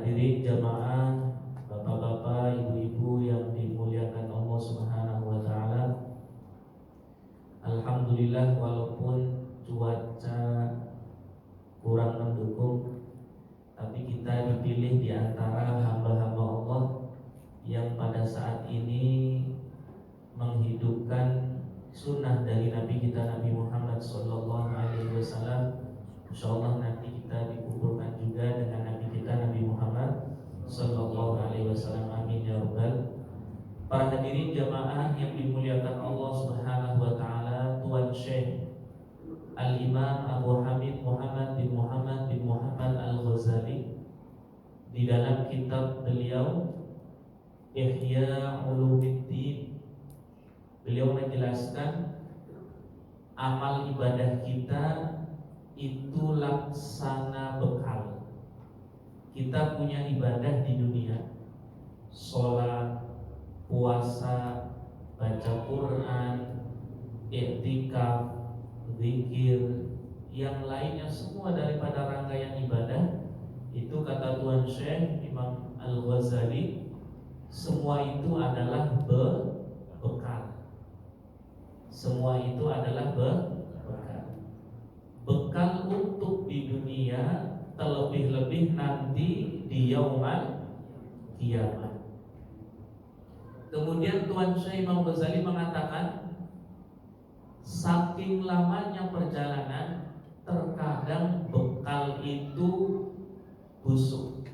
hadirin jamaah, bapak-bapak, ibu-ibu yang dimuliakan Allah Subhanahu wa taala. Alhamdulillah, walaupun cuaca kurang mendukung, tapi kita dipilih di antara hamba-hamba Allah yang pada saat ini menghidupkan sunnah dari Nabi kita Nabi Muhammad SAW. Insyaallah nanti kita dikumpulkan juga dengan Nabi kita Nabi Muhammad SAW. Amin ya rabbal. Para hadirin jamaah yang dimuliakan Allah Subhanahu wa taala, Tuan Syekh Al-Imam Abu Hamid Muhammad bin Muhammad Al-Ghazali di dalam kitab beliau Ihya Ulumuddin, beliau menjelaskan amal ibadah kita itu laksana bekal. Kita punya ibadah di dunia, sholat, puasa, baca Quran, i'tikaf, zikir, yang lainnya semua daripada rangkaian ibadah. Itu kata Tuan Syekh Imam Al-Ghazali, semua itu adalah bekal. Semua itu adalah bekal. Bekal untuk di dunia, terlebih-lebih nanti di yaumul kiamat. Kemudian Tuan Syekh Imam Ghazali mengatakan, saking lamanya perjalanan, terkadang bekal itu busuk.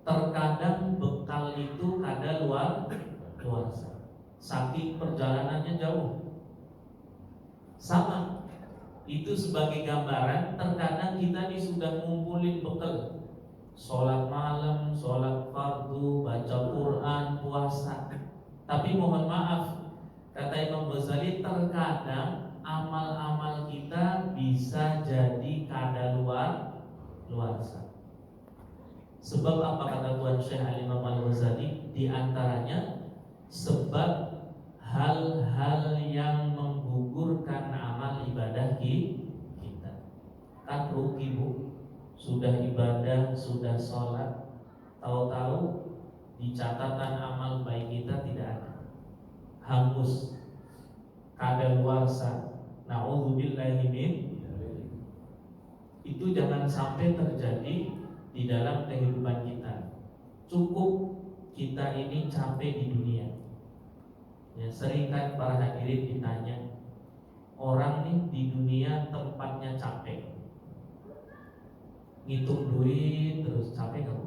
Terkadang bekal itu kadaluarsa. Saking perjalanannya jauh. Sama. Itu sebagai gambaran, terkadang kita ini sudah ngumpulin bekal, sholat malam, sholat fardu, baca Quran, puasa. Tapi mohon maaf, kata Imam Ghazali, terkadang amal-amal kita bisa jadi kadaluarsa. Sebab apa kata Tuan Syekh Al-Imam Al-Ghazali? Di antaranya sebab hal-hal yang menggugurkan amal ibadah kita. Kan rugi bu, sudah ibadah, sudah sholat, tahu-tahu di catatan amal baik kita tidak ada, hangus, kadaluarsa. Na'udzubillahi min. Itu jangan sampai terjadi di dalam kehidupan kita. Cukup kita ini capek di dunia. Ya, sering kan para hadirin ditanya, orang nih di dunia tempatnya capek, ngitung duit terus, capek gak?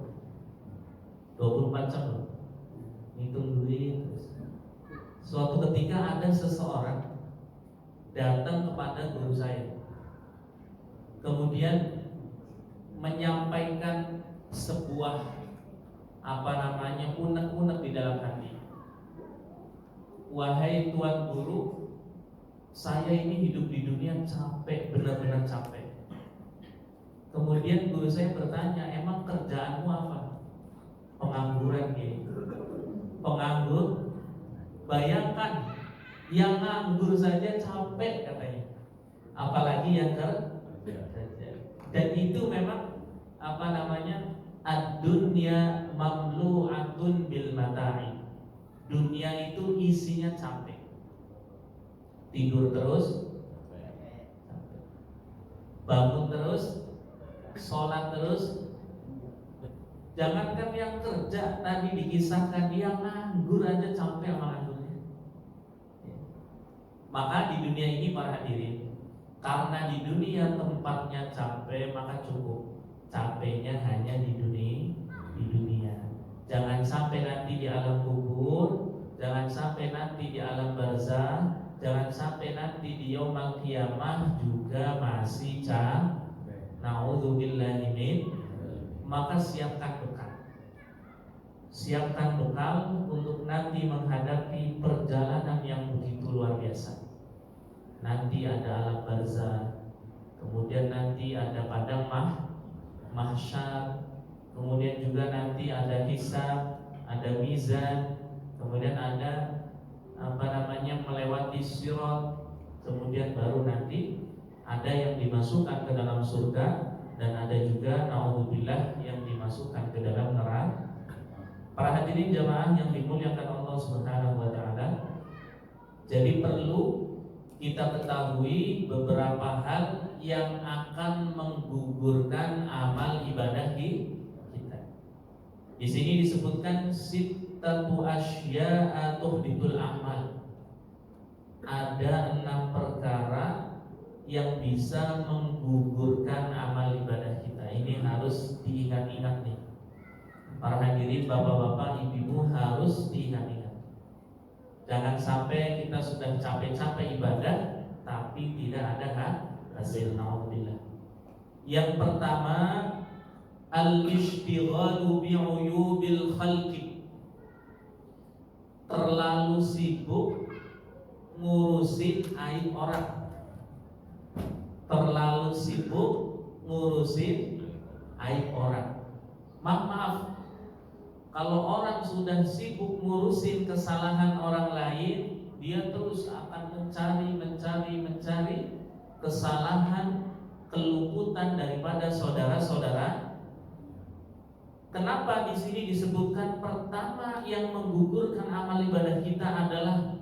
24 jam loh, ngitung duit terus. Suatu ketika ada seseorang datang kepada guru saya, kemudian menyampaikan sebuah unek-unek di dalam hati. Wahai Tuan Guru, saya ini hidup di dunia capek, benar-benar capek. Kemudian guru saya bertanya, emang kerjaanmu apa? Pengangguran gitu. Penganggur? Bayangkan, yang nganggur saja capek katanya, apalagi yang kerja. Dan itu memang ad-dunya mamlu'atun bil mata'i. Dunia itu isinya capek. Tidur terus, bangun terus, sholat terus. Jangankan yang kerja, tadi dikisahkan dia nganggur aja capek sama nganggurnya. Maka di dunia ini para hadirin, karena di dunia tempatnya capek, maka cukup capeknya hanya di dunia. Jangan sampai nanti di alam kubur, jangan sampai nanti di alam barzah, jangan sampai nanti di yaumul kiamah juga masih capek. Na'udzubillahi min. Maka siapkan bekal. Siapkan bekal untuk nanti menghadapi perjalanan yang begitu luar biasa. Nanti ada alam barzah, kemudian nanti ada padang mahsyar, kemudian juga nanti ada hisab, ada mizan, kemudian ada melewati sirat, kemudian baru nanti ada yang dimasukkan ke dalam surga, dan ada juga naudzubillah yang dimasukkan hadirin jamaah yang dimuliakan Allah Subhanahu wa taala, jadi perlu kita ketahui beberapa hal yang akan menggugurkan amal ibadah kita. Di sini disebutkan sittatu asya'a tuhbitul amal. Ada 6 perkara yang bisa menggugurkan amal ibadah kita. Ini harus diingat-ingat nih. Para hadirin, bapak-bapak, ibu-ibu, harus diingat-ingat. Jangan sampai kita sudah capek-capek ibadah tapi tidak ada hasil. Naudzubillah. Yang pertama, al-ishtighalu bi'uyubil khalqi. Terlalu sibuk ngurusin aib orang. Terlalu sibuk ngurusin aib orang. Maaf, kalau orang sudah sibuk ngurusin kesalahan orang lain, dia terus akan mencari kesalahan, keluputan daripada saudara-saudara. Kenapa di sini disebutkan pertama yang menggugurkan amal ibadah kita adalah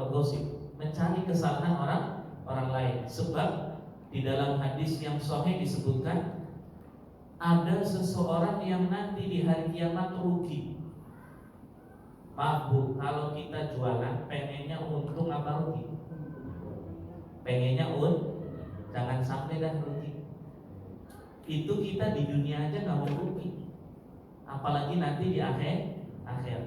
gosip, mencari kesalahan orang lain. Sebab di dalam hadis yang sahih disebutkan ada seseorang yang nanti di hari kiamat rugi. Maaf Bu, kalau kita jualan pengennya untung apa rugi? Pengennya jangan sampai dah rugi. Itu kita di dunia aja nggak mau rugi, apalagi nanti di akhir.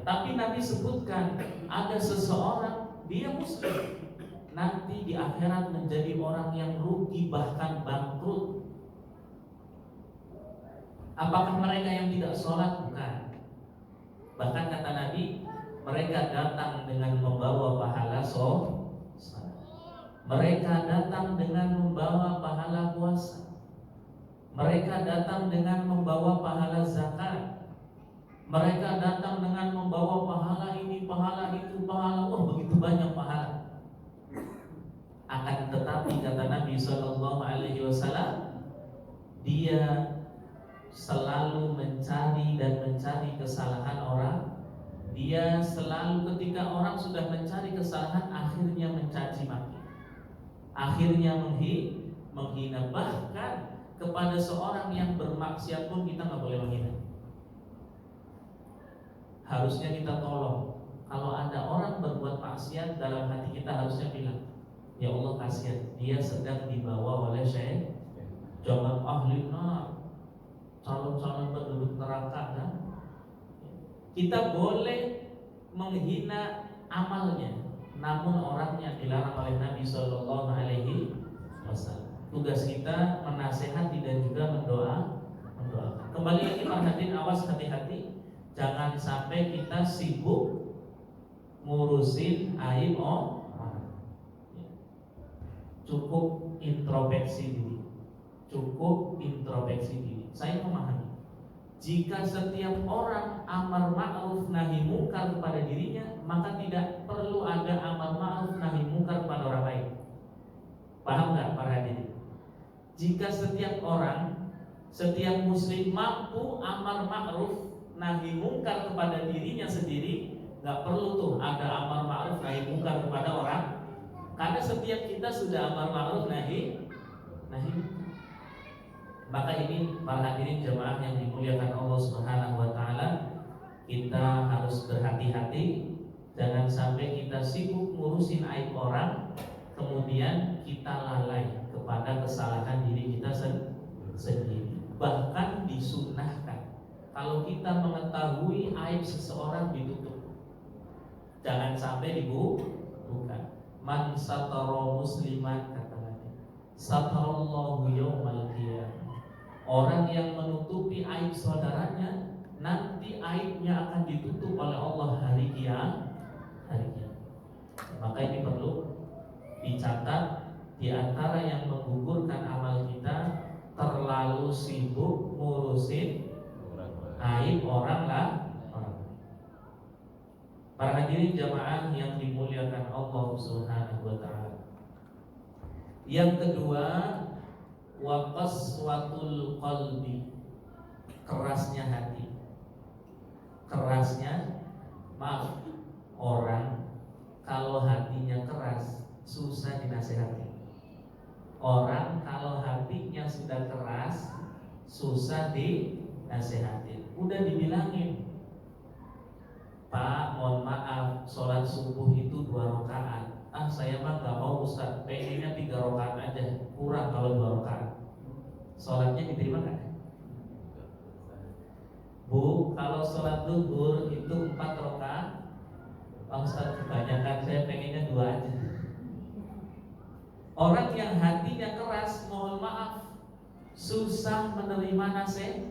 Tapi Nabi sebutkan ada seseorang, dia muslim, nanti di akhirat menjadi orang yang rugi, bahkan bangkrut. Apakah mereka yang tidak sholat? Bukan. Bahkan kata Nabi, mereka datang dengan membawa pahala sholat. Mereka datang dengan membawa pahala puasa. Mereka datang dengan membawa pahala zakat. Mereka datang dengan membawa pahala ini, pahala itu, pahala. Wah, begitu banyak pahala. Akan tetapi kata Nabi SAW, dia selalu mencari kesalahan orang. Dia selalu ketika orang sudah mencari kesalahan, akhirnya mencaci maki, akhirnya menghina. Bahkan kepada seorang yang bermaksiat pun kita nggak boleh menghina. Harusnya kita tolong. Kalau ada orang berbuat maksiat, dalam hati kita harusnya bilang, ya Allah kasihan, dia sedang dibawa oleh syaitan. Jangan ahli nar, calon-calon penduduk neraka kan? Kita boleh menghina amalnya, namun orangnya dilarang oleh Nabi Shallallahu Alaihi Wasallam. Tugas kita menasehati dan juga mendoakan. Kembali lagi Pak Hadirin, awas, hati-hati, jangan sampai kita sibuk ngurusin aib orang. Cukup introspeksi diri. Saya memahami, jika setiap orang amar ma'ruf nahi munkar kepada dirinya, maka tidak perlu ada amar ma'ruf nahi munkar kepada orang lain. Paham nggak para hadirin? Jika setiap orang, setiap muslim mampu amar ma'ruf nahi munkar kepada dirinya sendiri, nggak perlu tuh ada amar ma'ruf nahi munkar kepada orang, karena setiap kita sudah amar ma'ruf nahi. Maka ini para hadirin jemaah yang dimuliakan Allah Subhanahu wa taala, kita harus berhati-hati, jangan sampai kita sibuk ngurusin aib orang, kemudian kita lalai kepada kesalahan diri kita sendiri. Bahkan disunnahkan kalau kita mengetahui aib seseorang ditutup, jangan sampai dibuka. Man satara musliman, kata Nabi, satarallahu yaumal qiyamah. Orang yang menutupi aib saudaranya, nanti aibnya akan ditutup oleh Allah hari kiamat. Maka ini perlu dicatat, di antara yang menggugurkan amal kita, terlalu sibuk ngurusin aib orang lah. Para hadirin jamaah yang dimuliakan Allah Subhanahu wa taala. Yang kedua, wa qaswatul qalbi, kerasnya hati. Kerasnya Maaf, orang kalau hatinya keras susah dinasehati. Orang kalau hatinya sudah keras susah dinasehati. Udah dibilangin, Pak, mohon maaf, sholat subuh itu 2 rakaat. Ah, saya mah gak mau Ustaz, pengennya 3 rakaat aja, kurang kalau 2 rakaat. Sholatnya diterima gak? Bu, kalau sholat zuhur itu 4 rakaat, Pak Ustaz kebanyakan, saya pengennya 2 aja. Orang yang hatinya keras, mohon maaf, susah menerima nasihat.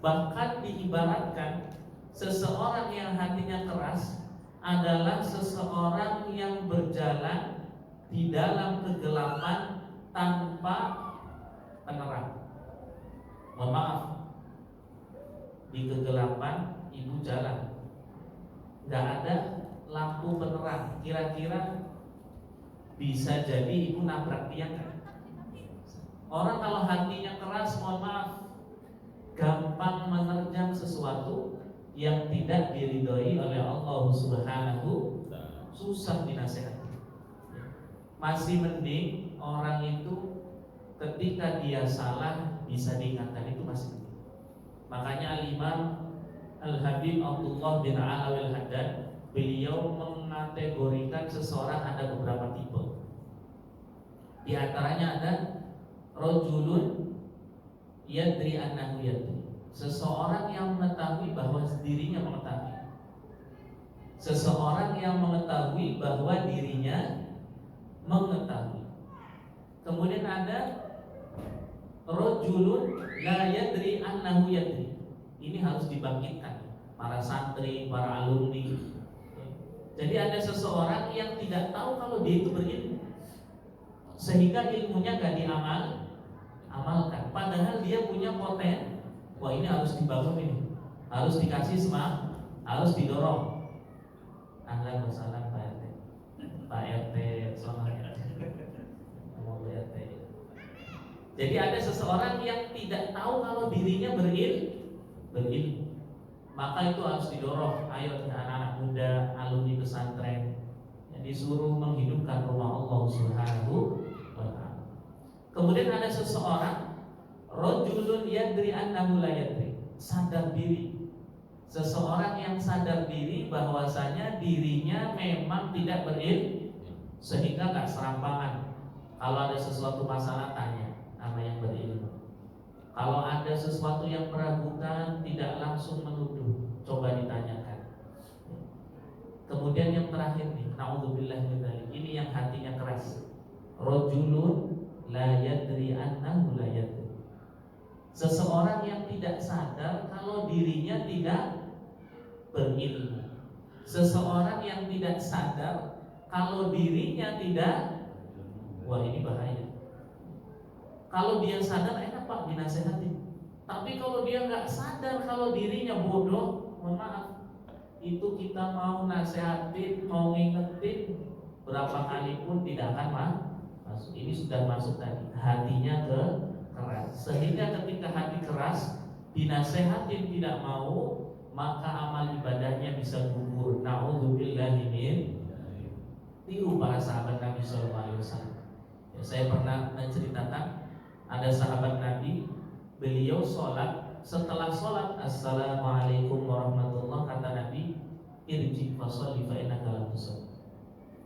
Bahkan diibaratkan seseorang yang hatinya keras adalah seseorang yang berjalan di dalam kegelapan tanpa penerang. Mohon maaf, di kegelapan ibu jalan, nggak ada lampu penerang, kira-kira bisa jadi ibu nabrak tiang kan? Orang kalau hatinya keras, mohon maaf, gampang menerjang sesuatu yang tidak diridhoi oleh Allah Subhanahu, susah dinasehati. Masih mending orang itu ketika dia salah bisa diingatkan, itu masih mending. Makanya Al-Imam Al-Habib Abdullah bin Alawil Haddad, beliau mengategorikan seseorang ada beberapa tipe. Di antaranya ada rajulun yadri annahu yadri, seseorang yang mengetahui bahwa dirinya mengetahui. Seseorang yang mengetahui bahwa dirinya mengetahui. Kemudian ada rajulun la yadri annahu yadri. Ini harus dibangkitkan para santri, para alumni. Jadi ada seseorang yang tidak tahu kalau dia itu berilmu, sehingga ilmunya gak amalkan. Padahal dia punya poten. Wah, ini harus dibangun, ini harus dikasih semangat, harus didorong. Ahlan wa sahlan Pak RT. Pak RT, selamat. Jadi ada seseorang yang tidak tahu kalau dirinya berilmu, maka itu harus didorong. Ayo anak-anak muda, alumni pesantren, yang disuruh menghidupkan rumah Allah Subhanahu wa ta'ala. Kemudian ada seseorang rajulun yadri annahu la yadri, sadar diri. Seseorang yang sadar diri bahwasanya dirinya memang tidak berilmu, sehingga gak serampangan. Kalau ada sesuatu masalah tanya sama yang berilmu. Kalau ada sesuatu yang meragukan, tidak langsung menuduh, coba ditanyakan. Kemudian yang terakhir nih, naudzubillah min dzalik, ini yang hatinya keras. Rajulun la yadri annahu la yadri, seseorang yang tidak sadar kalau dirinya tidak berilmu. Seseorang yang tidak sadar kalau dirinya tidak, wah ini bahaya. Kalau dia sadar enak Pak dinasehati, tapi kalau dia nggak sadar kalau dirinya bodoh, mohon maaf, itu kita mau nasehatin, mau ngingetin berapa kali pun tidak akan masuk. Ini sudah masuk tadi, hatinya keras, sehingga ketika hati keras dinasehatin tidak mau, maka amal ibadahnya bisa gugur. Naudzubillahi min. Tiru para sahabat Nabi Sallallahu Alaihi Wasallam. Ya, saya pernah menceritakan ada sahabat Nabi, beliau sholat, setelah sholat assalamualaikum warahmatullah, kata Nabi, irji fasholli fa innaka lam tusalli.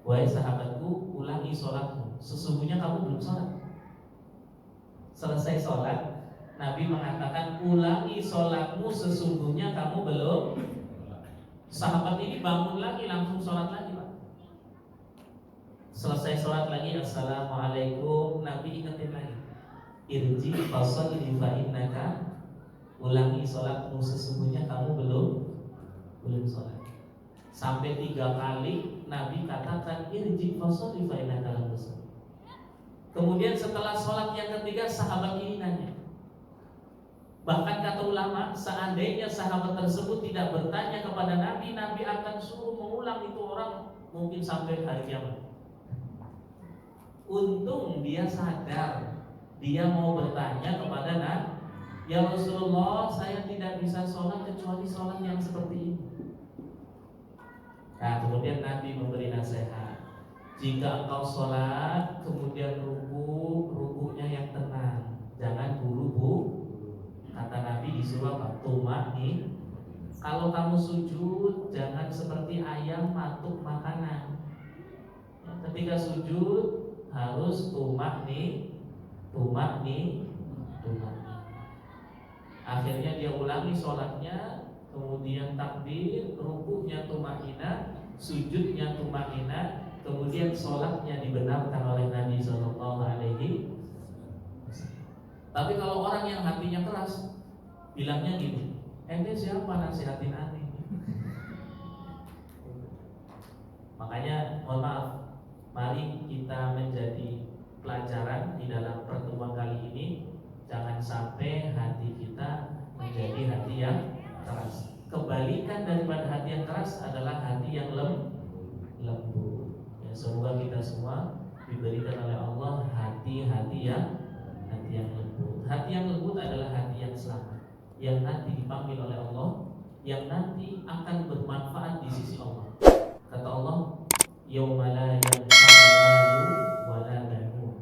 Wahai sahabatku, ulangi sholatmu, sesungguhnya kamu belum sholat. Selesai sholat, Nabi mengatakan ulangi sholatmu, sesungguhnya kamu belum. Sahabat ini bangun lagi, langsung sholat lagi Pak. Selesai sholat lagi assalamualaikum, Nabi ingetin lagi, irji fasholli fa innaka, ulangi sholatmu, sesungguhnya kamu belum sholat. Sampai 3 kali Nabi katakan irji fasholli fa innaka lam tusalli. Kemudian setelah sholat yang ketiga, sahabat ini nanya. Bahkan kata ulama, seandainya sahabat tersebut tidak bertanya kepada Nabi, Nabi akan suruh mengulang itu orang mungkin sampai hari kiamat. Untung dia sadar, dia mau bertanya kepada Nabi, ya Rasulullah, saya tidak bisa sholat kecuali sholat yang seperti ini. Nah, kemudian Nabi memberi nasihat, jika engkau sholat kemudian rukuknya yang tenang, jangan buru-buru. Kata Nabi disuruh apa? Tuma'ni. Kalau kamu sujud jangan seperti ayam matuk makanan. Ya, ketika sujud harus tuma'ni. Akhirnya dia ulangi sholatnya, kemudian takbir, rukuknya tuma'ina, sujudnya tuma'ina, kemudian sholatnya dibenarkan oleh Nabi Shallallahu Alaihi Wasallam. Tapi kalau orang yang hatinya keras, bilangnya gini, ente siapa nasihatin aneh? Makanya mohon maaf, mari kita menjadi pelajaran di dalam pertemuan kali ini. Jangan sampai hati kita menjadi hati yang keras. Kebalikan daripada hati yang keras adalah hati yang lembut. Ya, semoga kita semua diberikan oleh Allah hati-hati yang lembut. Hati yang lembut adalah hati yang selamat, yang nanti dipanggil oleh Allah, yang nanti akan bermanfaat di sisi Allah. Kata Allah, yauma la yanfa'u malu wala banun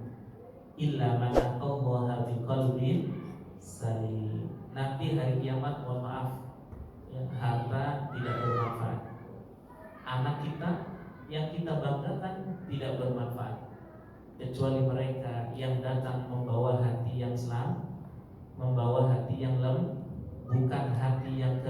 illa man atallaha biqalbin salim. Nanti hari kiamat, mohon maaf, ya, harta tidak bermanfaat. Anak kita yang kita banggakan tidak bermanfaat, kecuali mereka yang datang membawa hati yang selam, membawa hati yang bukan hati yang